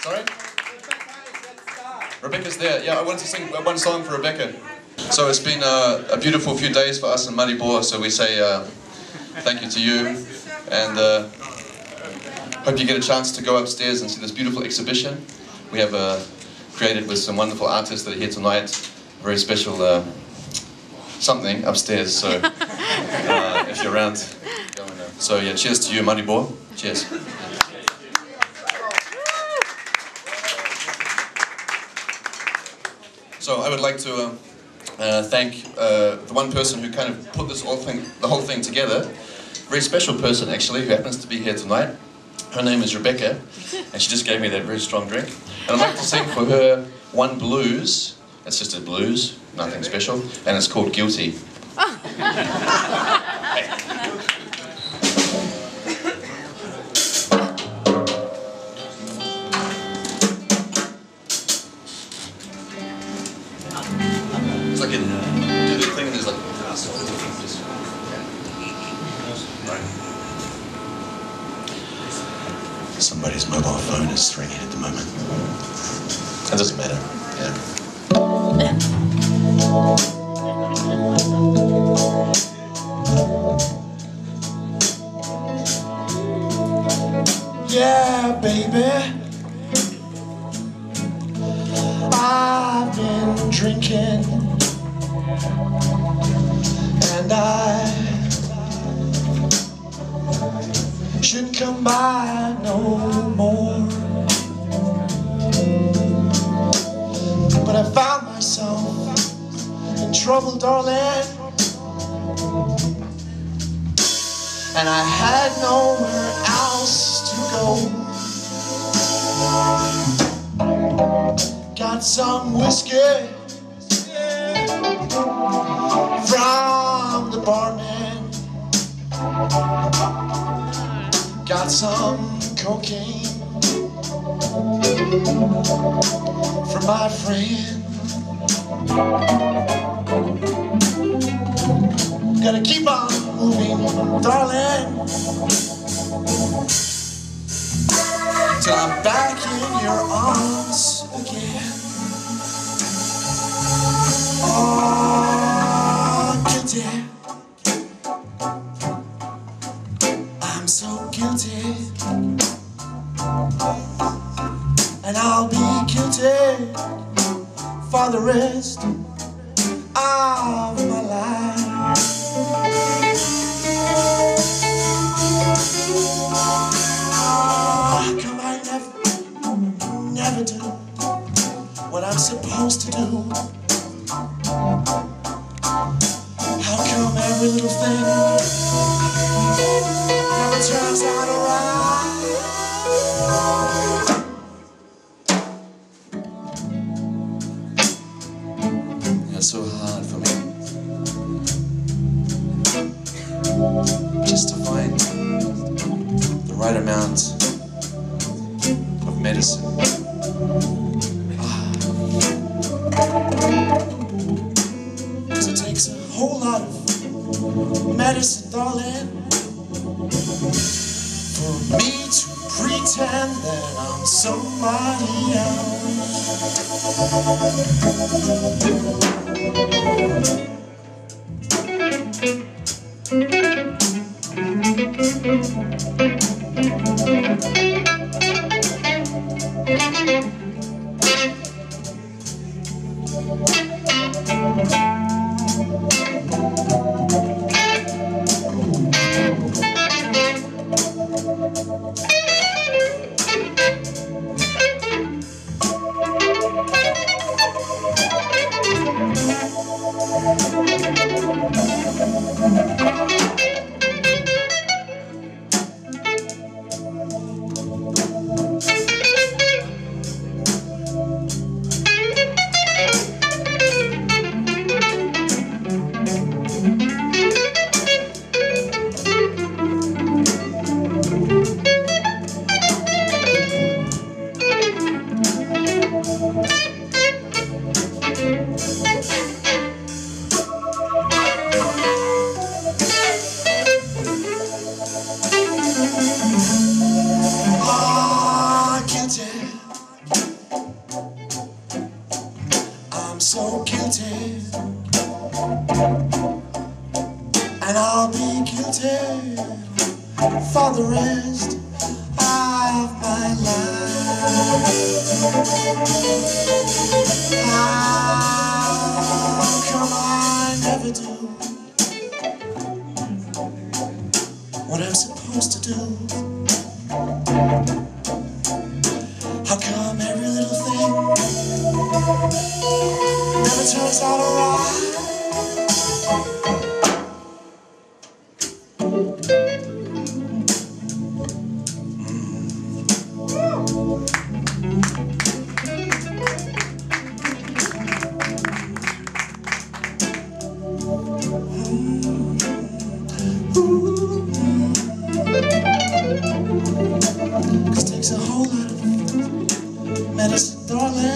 Sorry? Rebecca's there. Yeah, I wanted to sing one song for Rebecca. So it's been a beautiful few days for us in Maribor, so we say thank you to you, and hope you get a chance to go upstairs and see this beautiful exhibition we have created with some wonderful artists that are here tonight. A very special something upstairs, so if you're around, go and so yeah, cheers to you, Maribor. Cheers. So I would like to thank the one person who kind of put this the whole thing together. Very special person actually, who happens to be here tonight. Her name is Rebecca, and she just gave me that very strong drink. And I'd like to sing for her one blues. It's just a blues, nothing special, and it's called Guilty. It's like do the thing and there's like somebody's mobile phone is ringing at the moment. That doesn't matter. Yeah. Yeah, baby, I've been drinking, and I shouldn't come by no more. But I found myself in trouble, darling, and I had nowhere else to go. Got some whiskey from the barman, got some cocaine from my friend. Gotta keep on moving, darling, till I'm back in your arms again. Oh, guilty, I'm so guilty, and I'll be guilty for the rest of my life. How come I never do what I'm supposed to do? How come every little thing never turns out alright? It's so hard for me just to find the right amount of medicine. Cause it takes a whole lot of medicine, darling, for me to pretend that I'm somebody else. the rest of my life. How come I never do what I'm supposed to do? How come every little thing never turns out alright? Cause it takes a whole lot of medicine, darling.